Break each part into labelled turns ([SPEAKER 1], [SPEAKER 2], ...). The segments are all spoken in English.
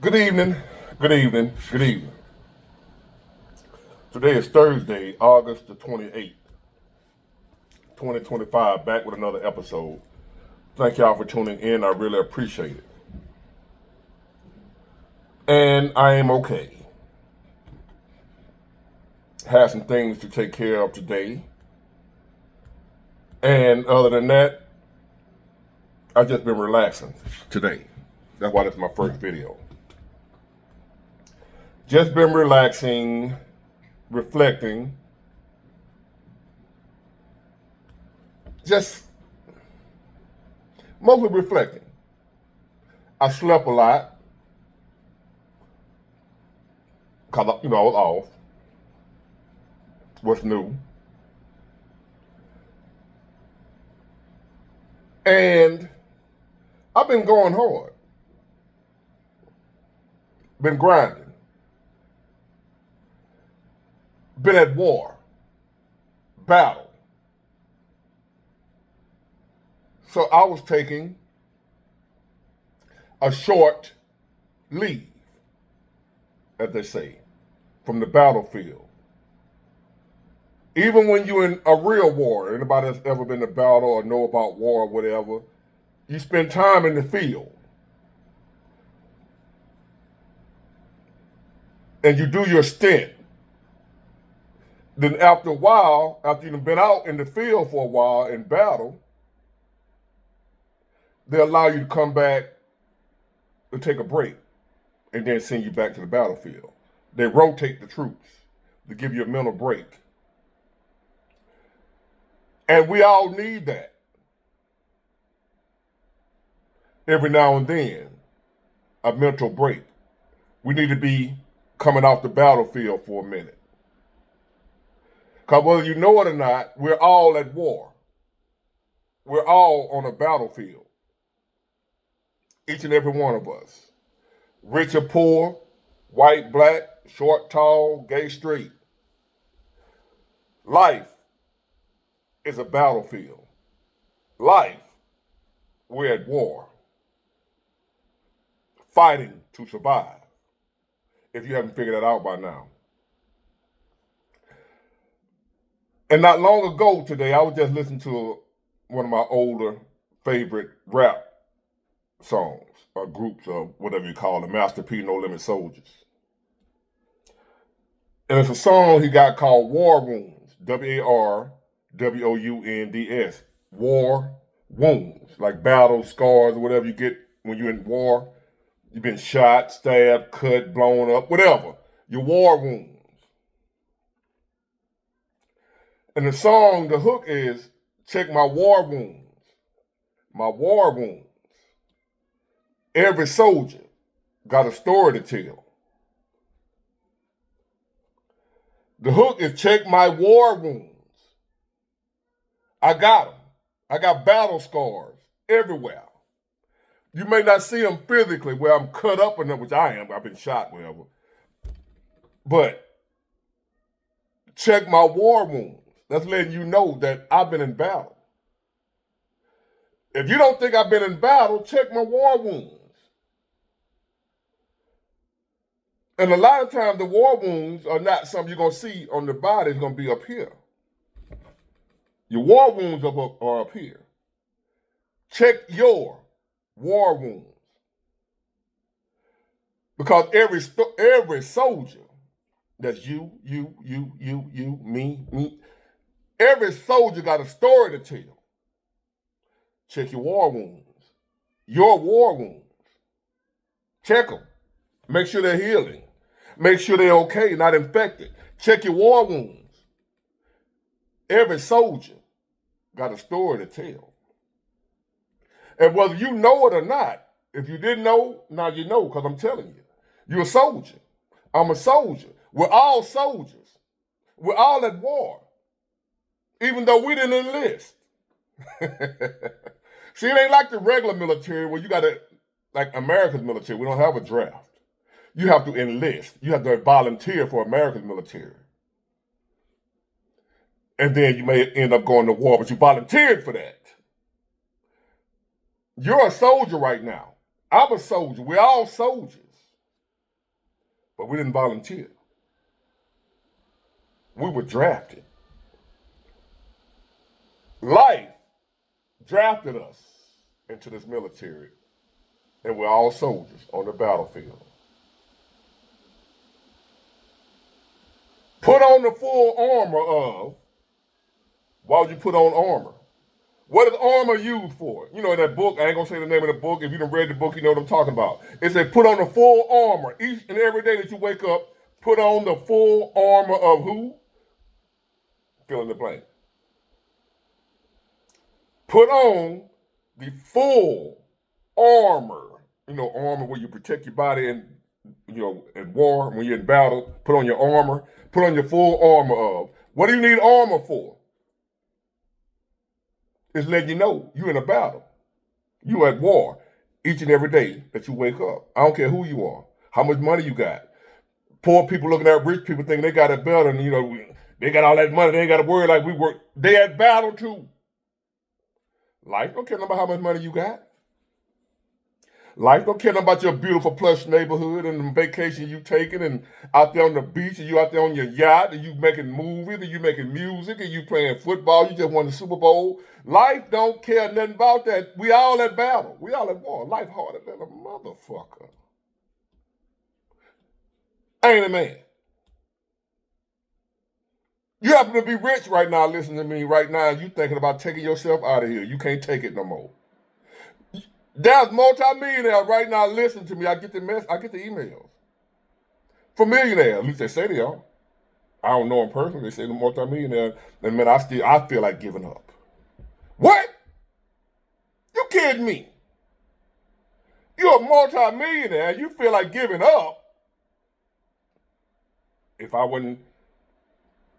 [SPEAKER 1] Good evening, good evening, good evening. Today is Thursday, August the 28th, 2025, back with another episode. Thank y'all for tuning in. I really appreciate it. And I am okay. Had some things to take care of today. And other than that, I've just been relaxing today. That's why this is my first video. Just been relaxing, reflecting, just mostly reflecting. I slept a lot because, I was off. What's new? And I've been going hard, been grinding, been at war, battle. So I was taking a short leave, as they say, from the battlefield. Even when you're in a real war, anybody that's ever been to battle or know about war or whatever, you spend time in the field. And you do your stint. Then after a while, after you've been out in the field for a while in battle, they allow you to come back to take a break and then send you back to the battlefield. They rotate the troops to give you a mental break. And we all need that every now and then, a mental break. We need to be coming off the battlefield for a minute. Because whether you know it or not, we're all at war. We're all on a battlefield. Each and every one of us. Rich or poor, white, black, short, tall, gay, straight. Life is a battlefield. Life, we're at war. Fighting to survive. If you haven't figured that out by now. And not long ago today, I was just listening to one of my older favorite rap songs or groups or whatever you call them, Master P, No Limit Soldiers. And it's a song he got called War Wounds, WARWOUNDS, War Wounds, like battle scars or whatever you get when you're in war. You've been shot, stabbed, cut, blown up, whatever. Your war wounds. And the song, the hook is, check my war wounds. My war wounds. Every soldier got a story to tell. The hook is, check my war wounds. I got them. I got battle scars everywhere. You may not see them physically where I'm cut up enough, which I am. I've been shot, whatever. But check my war wounds. That's letting you know that I've been in battle. If you don't think I've been in battle, check my war wounds. And a lot of times the war wounds are not something you're going to see on the body. It's going to be up here. Your war wounds are up here. Check your war wounds. Because every soldier, that's you, me, every soldier got a story to tell. Check your war wounds. Your war wounds. Check them. Make sure they're healing. Make sure they're okay, not infected. Check your war wounds. Every soldier got a story to tell. And whether you know it or not, if you didn't know, now you know, because I'm telling you. You're a soldier. I'm a soldier. We're all soldiers. We're all at war. Even though we didn't enlist. See, it ain't like the regular military where you got to, like America's military, we don't have a draft. You have to enlist. You have to volunteer for America's military. And then you may end up going to war, but you volunteered for that. You're a soldier right now. I'm a soldier. We're all soldiers. but we didn't volunteer. We were drafted. Life drafted us into this military, and we're all soldiers on the battlefield. Put on the full armor of, why would you put on armor? What is armor used for? You know, in that book, I ain't gonna say the name of the book. If you done read the book, you know what I'm talking about. It said put on the full armor. Each and every day that you wake up, put on the full armor of who? Fill in the blank. Put on the full armor. You know, armor where you protect your body in, in war, when you're in battle. Put on your armor. Put on your full armor of. What do you need armor for? It's letting you know you're in a battle. You're at war each and every day that you wake up. I don't care who you are, how much money you got. Poor people looking at rich people thinking they got it better, and they got all that money. They ain't got to worry like we work. They at battle too. Life don't care about how much money you got. Life don't care about your beautiful plush neighborhood and the vacation you taking and out there on the beach, and you out there on your yacht, and you making movies, and you making music, and you playing football. You just won the Super Bowl. Life don't care nothing about that. We all at battle. We all at war. Life harder than a motherfucker. Ain't it, man? You happen to be rich right now, listening to me right now, and you thinking about taking yourself out of here. You can't take it no more. There's multi-millionaires right now listening to me. I get the emails from millionaires. At least they say they are. I don't know them personally. They say they're multi-millionaires. And man, I feel like giving up. What? You kidding me? You're a multi-millionaire. You feel like giving up?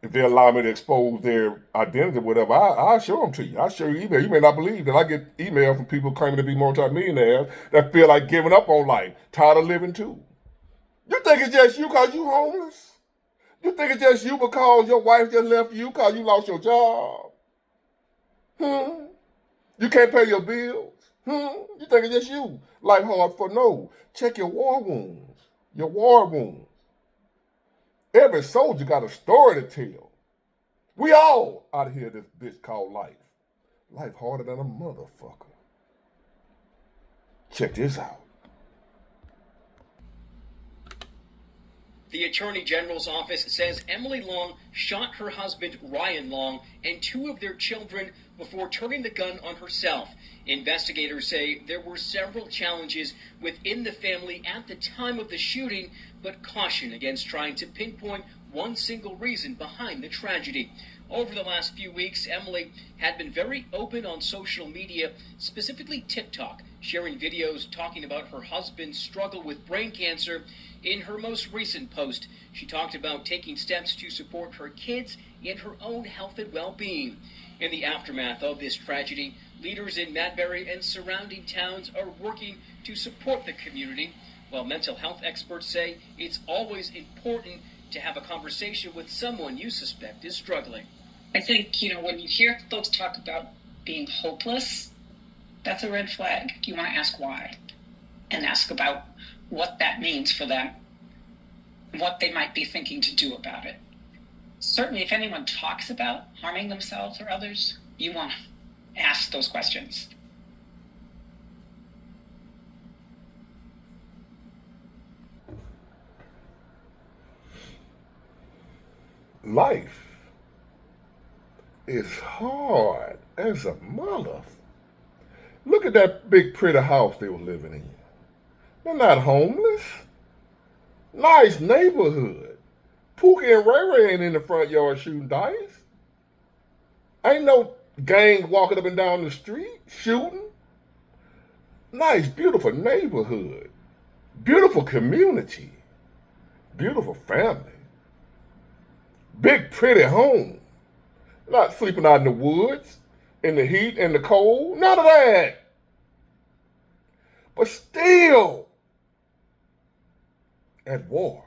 [SPEAKER 1] If they allow me to expose their identity or whatever, I'll show them to you. I'll show you email. You may not believe that I get email from people claiming to be multimillionaires that feel like giving up on life, tired of living too. You think it's just you because you homeless? You think it's just you because your wife just left you because you lost your job? You can't pay your bills? You think it's just you? Life hard for no. Check your war wounds. Your war wounds. Every soldier got a story to tell. We all out here this bitch called life. Life harder than a motherfucker. Check this out.
[SPEAKER 2] The Attorney General's office says Emily Long shot her husband, Ryan Long, and two of their children before turning the gun on herself. Investigators say there were several challenges within the family at the time of the shooting, but caution against trying to pinpoint one single reason behind the tragedy. Over the last few weeks, Emily had been very open on social media, specifically TikTok, sharing videos talking about her husband's struggle with brain cancer. In her most recent post, she talked about taking steps to support her kids and her own health and well-being. In the aftermath of this tragedy, leaders in Madbury and surrounding towns are working to support the community, while mental health experts say it's always important to have a conversation with someone you suspect is struggling.
[SPEAKER 3] I think, when you hear folks talk about being hopeless, that's a red flag. You want to ask why and ask about what that means for them, what they might be thinking to do about it. Certainly, if anyone talks about harming themselves or others, you want to ask those questions.
[SPEAKER 1] Life is hard as a mother. Look at that big pretty house they were living in. They're not homeless. Nice neighborhood. Pookie and Ray Ray ain't in the front yard shooting dice. Ain't no gang walking up and down the street shooting. Nice, beautiful neighborhood. Beautiful community. Beautiful family. Big, pretty home. Not sleeping out in the woods, in the heat and the cold. None of that. But still at war.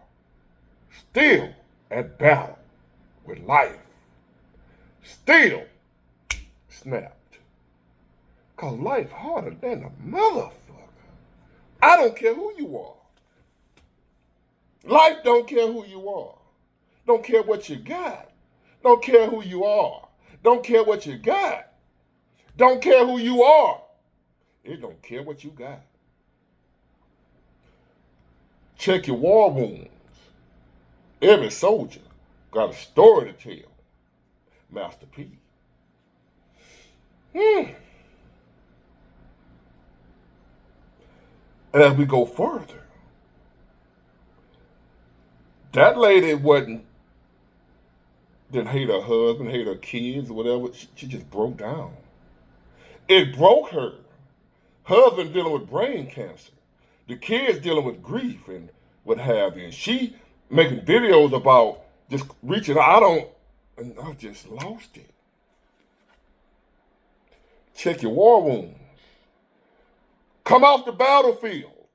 [SPEAKER 1] Still at battle with life. Still snapped. Because life harder than a motherfucker. I don't care who you are. Life don't care who you are. Don't care what you got. Don't care who you are. Don't care what you got. Don't care who you are. It don't care what you got. Check your war wounds. Every soldier got a story to tell. Master P. And as we go further, that lady didn't hate her husband, hate her kids, or whatever. She just broke down. It broke her. Husband dealing with brain cancer. The kids dealing with grief and what have you. And she making videos about just reaching out. And I just lost it. Check your war wounds. Come off the battlefield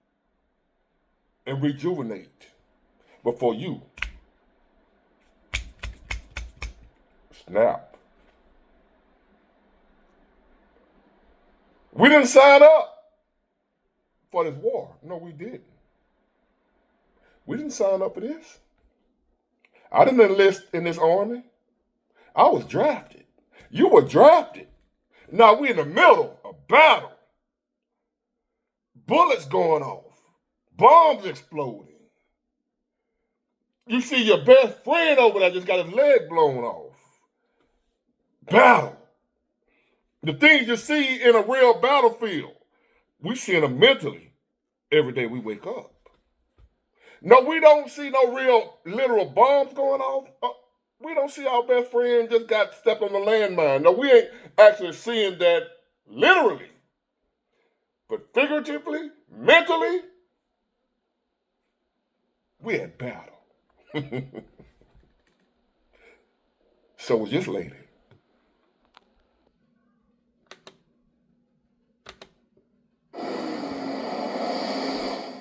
[SPEAKER 1] and rejuvenate before you snap. We didn't sign up for this war. No, we didn't. We didn't sign up for this. I didn't enlist in this army. I was drafted. You were drafted. Now we're in the middle of battle. Bullets going off. Bombs exploding. You see your best friend over there just got his leg blown off. Battle. The things you see in a real battlefield, we see them mentally every day we wake up. No, we don't see no real literal bombs going off. We don't see our best friend just got stepped on the landmine. No, we ain't actually seeing that literally. But figuratively, mentally, we at battle. So was this lady.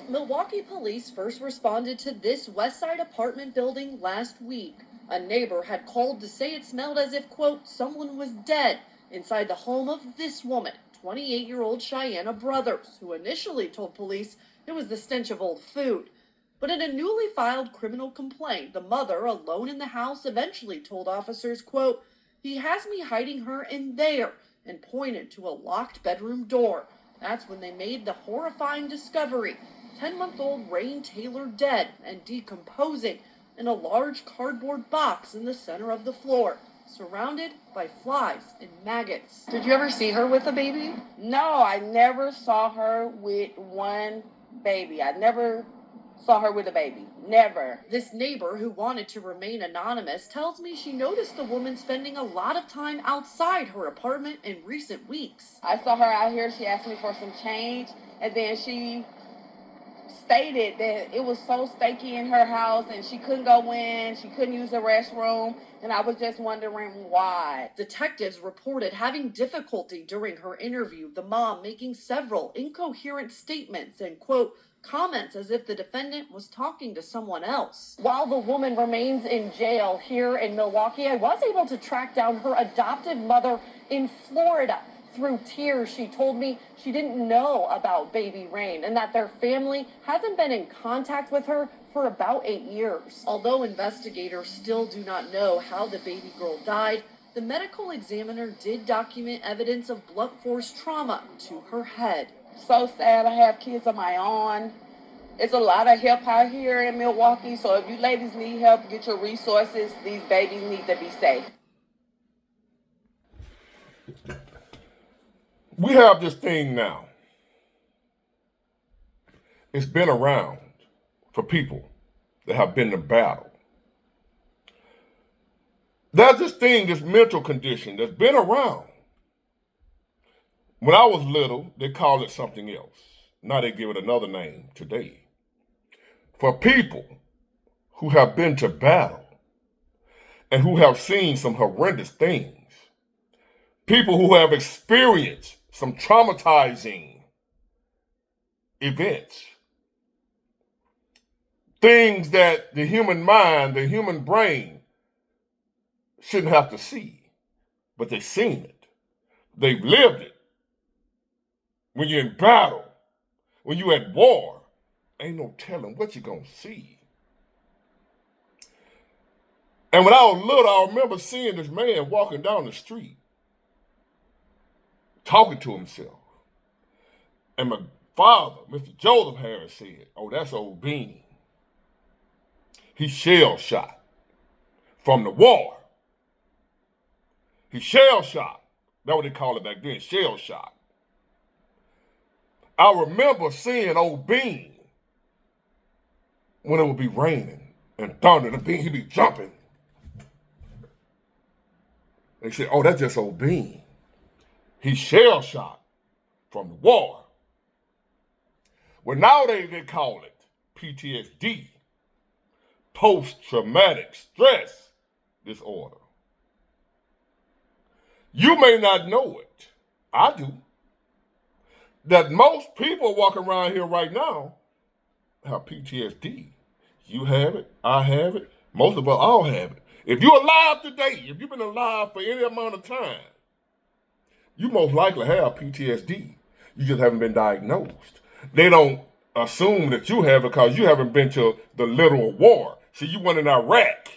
[SPEAKER 4] Milwaukee police first responded to this Westside apartment building last week. A neighbor had called to say it smelled as if, quote, someone was dead inside the home of this woman, 28-year-old Cheyenne Brothers, who initially told police it was the stench of old food. But in a newly filed criminal complaint, the mother, alone in the house, eventually told officers, quote, he has me hiding her in there, and pointed to a locked bedroom door. That's when they made the horrifying discovery. 10-month-old Rain Taylor dead and decomposing in a large cardboard box in the center of the floor, surrounded by flies and maggots.
[SPEAKER 5] Did you ever see her with a baby? No, I never saw her with one baby. I never saw her with a baby. Never.
[SPEAKER 4] This neighbor, who wanted to remain anonymous, tells me she noticed the woman spending a lot of time outside her apartment in recent weeks.
[SPEAKER 5] I saw her out here. She asked me for some change, and then she stated that it was so stanky in her house and she couldn't go in, she couldn't use the restroom, and I was just wondering why.
[SPEAKER 4] Detectives reported having difficulty during her interview, the mom making several incoherent statements and, quote, comments as if the defendant was talking to someone else.
[SPEAKER 6] While the woman remains in jail here in Milwaukee, I was able to track down her adoptive mother in Florida. Through tears, she told me she didn't know about baby Rain and that their family hasn't been in contact with her for about 8 years.
[SPEAKER 4] Although investigators still do not know how the baby girl died, the medical examiner did document evidence of blunt force trauma to her head.
[SPEAKER 5] So sad. I have kids of my own. It's a lot of help out here in Milwaukee, so if you ladies need help, get your resources. These babies need to be safe.
[SPEAKER 1] We have this thing now. It's been around for people that have been to battle. There's this thing, this mental condition that's been around. When I was little, they called it something else. Now they give it another name today. For people who have been to battle and who have seen some horrendous things, people who have experienced some traumatizing events, things that the human mind, the human brain shouldn't have to see, but they've seen it. They've lived it. When you're in battle, when you're at war, ain't no telling what you're going to see. And when I was little, I remember seeing this man walking down the street, talking to himself. And my father, Mr. Joseph Harris, said, "Oh, that's old Bean. He's shell shot from the war. He's shell shot." That's what they called it back then, shell shot. I remember seeing old Bean when it would be raining and thunder, and Bean, he'd be jumping. They said, "Oh, that's just old Bean. He's shell shot from the war." Well, nowadays they call it PTSD, post-traumatic stress disorder. You may not know it. I do. That most people walking around here right now have PTSD. You have it. I have it. Most of us all have it. If you're alive today, if you've been alive for any amount of time, you most likely have PTSD. You just haven't been diagnosed. They don't assume that you have it because you haven't been to the literal war. See, you went in Iraq.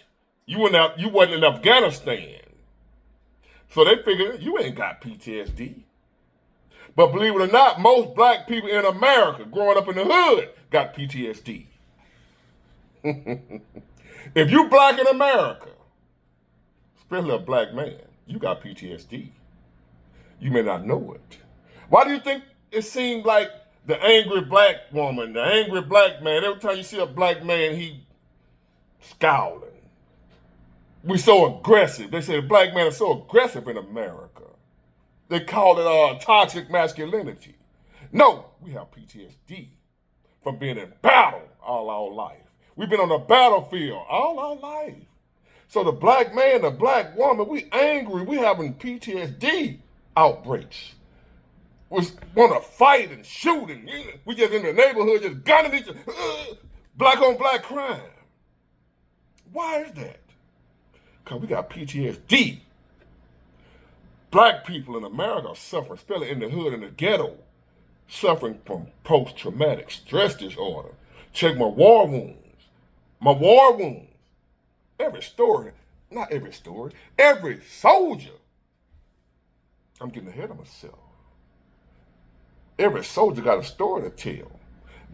[SPEAKER 1] You wasn't in Afghanistan. So they figured you ain't got PTSD. But believe it or not, most black people in America growing up in the hood got PTSD. If you black in America, especially a black man, you got PTSD. You may not know it. Why do you think it seemed like the angry black woman, the angry black man, every time you see a black man, he scowling? We so aggressive. They say the black man is so aggressive in America. They call it toxic masculinity. No, we have PTSD from being in battle all our life. We've been on the battlefield all our life. So the black man, the black woman, we angry. We having PTSD outbreaks. We want to fight and shoot, and we just in the neighborhood just gunning each other. Black on black crime. Why is that? Because we got PTSD. Black people in America are suffering, especially in the hood, in the ghetto, suffering from post-traumatic stress disorder. Check my war wounds. My war wounds. Every story, not every story, every soldier. I'm getting ahead of myself. Every soldier got a story to tell.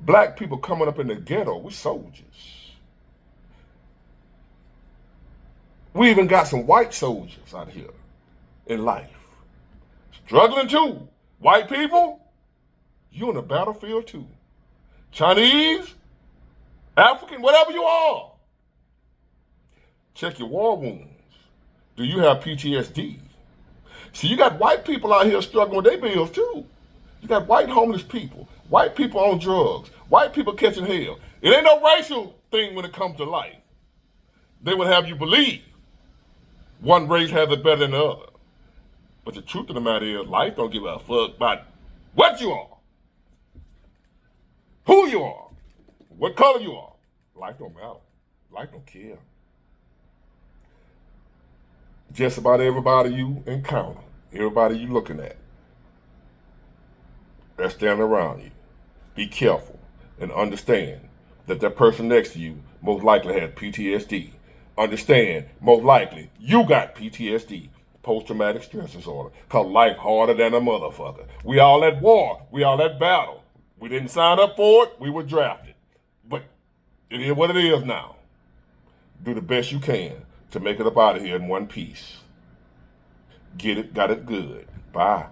[SPEAKER 1] Black people coming up in the ghetto, we soldiers. We even got some white soldiers out here in life. Struggling too. White people, you on the battlefield too. Chinese, African, whatever you are. Check your war wounds. Do you have PTSD? See, you got white people out here struggling with their bills too. You got white homeless people, white people on drugs, white people catching hell. It ain't no racial thing when it comes to life. They would have you believe one race has it better than the other. But the truth of the matter is, life don't give a fuck about what you are, who you are, what color you are. Life don't matter. Life don't care. Just about everybody you encounter, everybody you looking at, that's standing around you. Be careful and understand that that person next to you most likely has PTSD. Understand, most likely, you got PTSD, post-traumatic stress disorder, because life harder than a motherfucker. We all at war. We all at battle. We didn't sign up for it. We were drafted. But it is what it is now. Do the best you can to make it up out of here in one piece. Get it, got it good. Bye.